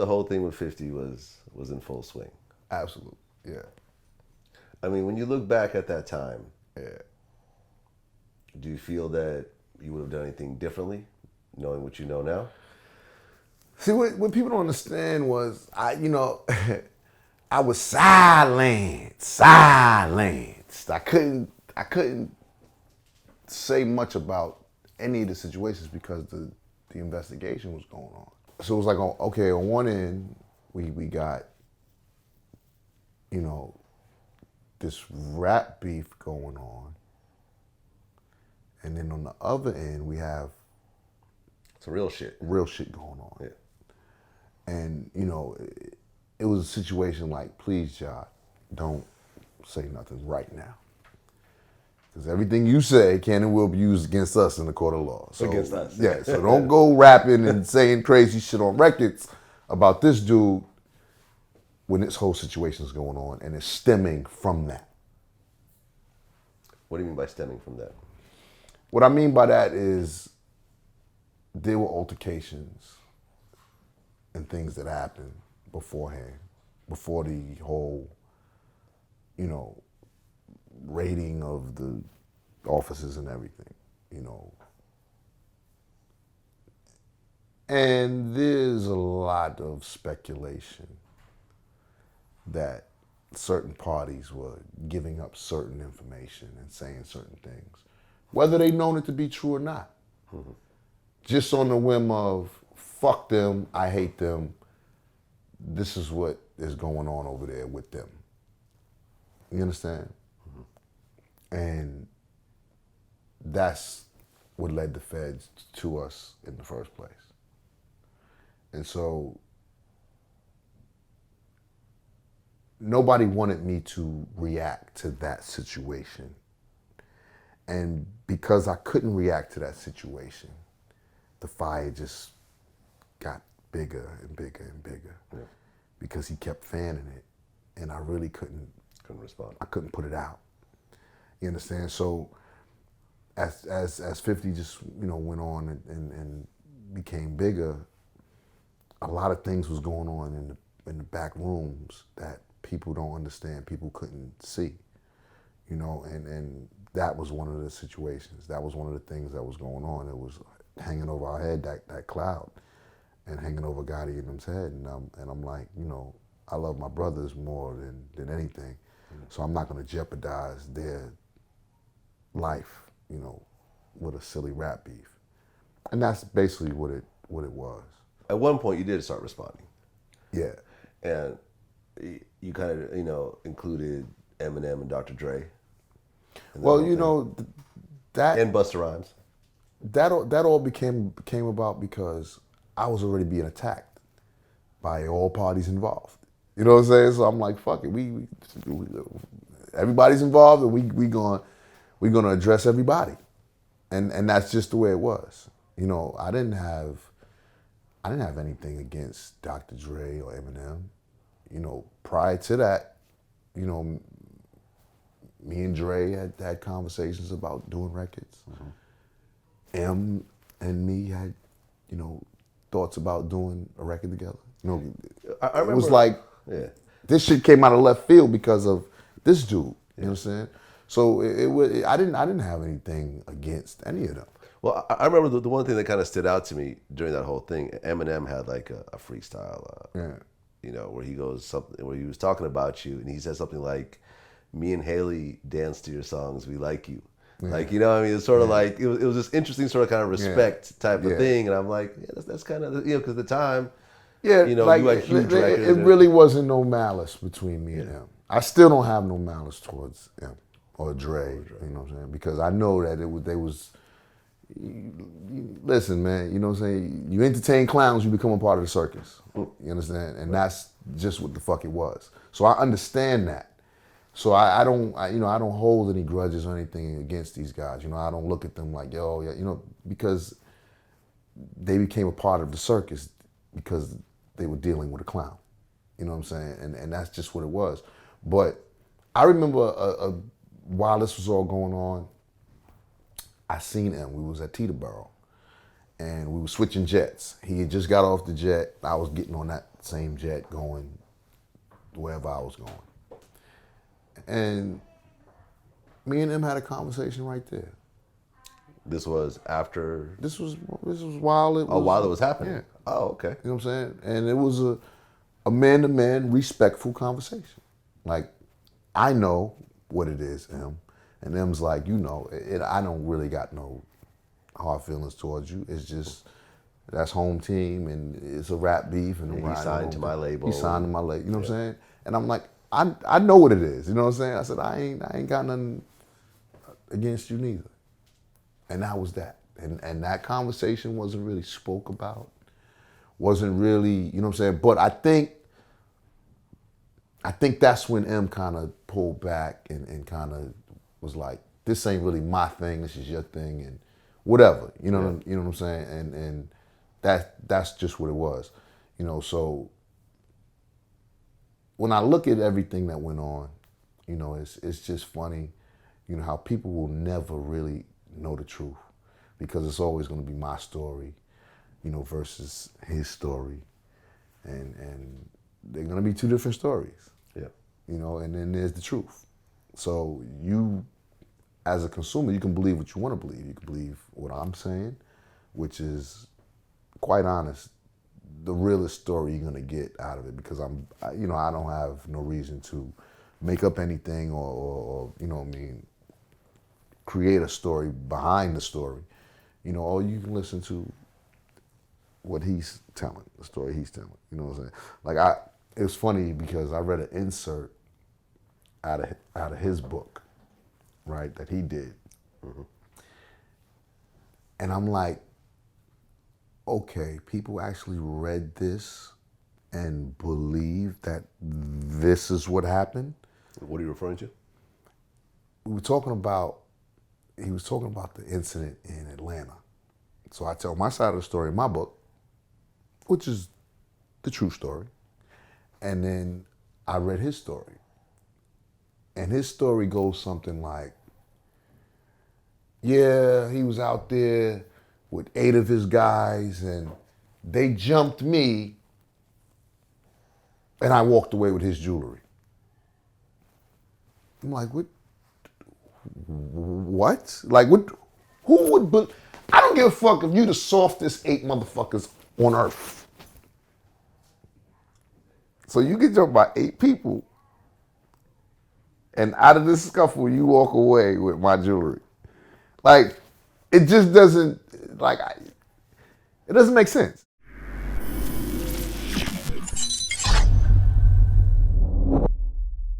the whole thing with 50 was in full swing. Absolutely, yeah. I mean, when you look back at that time, Yeah. do you feel that you would have done anything differently, knowing what you know now? See, what people don't understand was, I was silenced. I couldn't say much about any of the situations because the investigation was going on. So it was like, okay, on one end, we got, this rap beef going on. And then on the other end, we have It's real shit. real shit going on. Yeah. And, it was a situation like, please, John, don't say nothing right now. Because everything you say can and will be used against us in the court of law. So, Against us. Yeah, so don't go rapping and saying crazy shit on records about this dude when this whole situation is going on and it's stemming from that. What do you mean by stemming from that? What I mean by that is there were altercations and things that happened beforehand, before the whole, raiding of the offices and everything, And there's a lot of speculation that certain parties were giving up certain information and saying certain things, whether they known it to be true or not. Mm-hmm. Just on the whim of, fuck them, I hate them, this is what is going on over there with them. You understand? Mm-hmm. And that's what led the feds to us in the first place. And so nobody wanted me to react to that situation. And because I couldn't react to that situation, the fire just got bigger and bigger and bigger. Yeah. Because he kept fanning it, and I really couldn't respond. I couldn't put it out. You understand? So as 50 just went on and became bigger, a lot of things was going on in the back rooms that people don't understand, people couldn't see, and that was one of the situations. That was one of the things that was going on. It was hanging over our head, that cloud, and hanging over Gotti and them's head. And I'm like, I love my brothers more than anything. Mm-hmm. So I'm not going to jeopardize their life, with a silly rap beef. And that's basically what it was. At one point, you did start responding. Yeah. And you kind of, included Eminem and Dr. Dre. Well, that... And Busta Rhymes. That all became about because I was already being attacked by all parties involved. You know what I'm saying? So I'm like, fuck it, we everybody's involved, and we're gonna address everybody, and that's just the way it was. I didn't have anything against Dr. Dre or Eminem. Prior to that, me and Dre had conversations about doing records. Mm-hmm. Em and me had, thoughts about doing a record together. I remember, it was like, yeah, this shit came out of left field because of this dude. You know what I'm saying? So I didn't have anything against any of them. Well, I remember the one thing that kind of stood out to me during that whole thing. Eminem had like a freestyle, where he goes something where he was talking about you, and he said something like, "Me and Haley dance to your songs. We like you." Yeah. Like, it's sort of like, it was this interesting sort of kind of respect type of thing. And I'm like, yeah, that's kind of, because at the time, you had huge records. It really wasn't no malice between me and him. I still don't have no malice towards him or Dre, you know what I'm saying? Because I know that listen, man, you know what I'm saying? You entertain clowns, you become a part of the circus. You understand? And that's just what the fuck it was. So I understand that. So I don't hold any grudges or anything against these guys. I don't look at them like, yo, yeah, because they became a part of the circus because they were dealing with a clown. You know what I'm saying? And that's just what it was. But I remember while this was all going on, I seen him. We was at Teterboro. and we were switching jets. He had just got off the jet. I was getting on that same jet going wherever I was going. And me and him had a conversation right there. This was after. This was while it was. Oh, while it was happening. Yeah. Oh, okay. You know what I'm saying? And it was a man-to-man, respectful conversation. Like, I know what it is, Em. And Em's like, you know, I don't really got no hard feelings towards you. It's just, that's home team, and it's a rap beef. And he signed to my label. He signed to my label. You know what I'm saying? And I'm like, I know what it is. You know what I'm saying? I said, I ain't got nothing against you neither. And that was that. And that conversation wasn't really spoke about. Wasn't really, you know what I'm saying? But I think that's when M kind of pulled back and kind of was like, this ain't really my thing, this is your thing, and whatever. You know, you know what I'm saying? And that's just what it was. You know, so when I look at everything that went on, you know, it's just funny, you know, how people will never really know the truth, because it's always going to be my story, you know, versus his story, and they're going to be two different stories. Yeah. You know, and then there's the truth. So you, as a consumer, you can believe what you want to believe. You can believe what I'm saying, which is, quite honest, the realest story you're going to get out of it, because I don't have no reason to make up anything or you know what I mean, create a story behind the story. You know, or you can listen to what he's telling, the story he's telling. You know what I'm saying? Like, it was funny because I read an insert out of his book, right, that he did. Mm-hmm. And I'm like, okay, people actually read this and believe that this is what happened. What are you referring to? He was talking about the incident in Atlanta. So I tell my side of the story in my book, which is the true story. And then I read his story. And his story goes something like, yeah, he was out there with 8 of his guys and they jumped me and I walked away with his jewelry. I'm like, what? Like, what? Who would, I don't give a fuck if you the softest 8 motherfuckers on earth. So you get jumped by 8 people, and out of this scuffle, you walk away with my jewelry. Like, it just doesn't, it doesn't make sense.